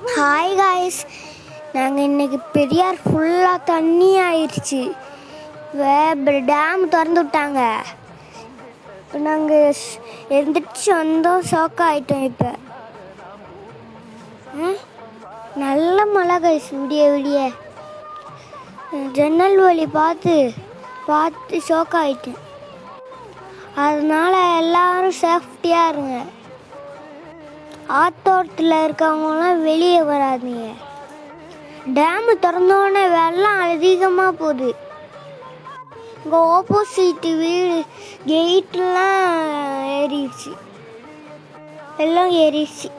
Hi guys, நாங்கள் இன்றைக்கி பெரியார் ஃபுல்லாக தண்ணி ஆயிடுச்சு. டேம் திறந்து விட்டாங்க. நாங்கள் எழுந்திரிச்சு வந்தோம், ஷாக் ஆகிட்டோம். இப்போ நல்ல மழை காய்ஸ், விடிய விடிய ஜன்னல் வழி பார்த்து ஷாக் ஆகிட்டேன். அதனால் எல்லோரும் சேஃப்டியாக இருங்க. ஆத்தோட்டத்தில் இருக்கவங்களாம் வெளியே வராதீங்க. டேமு திறந்தோடனே வெள்ளம் அதிகமாக போகுது. இங்கே ஆப்போசிட் வீடு கெயிட்லாம் ஏறிடுச்சு, எல்லாம் ஏறிடுச்சு.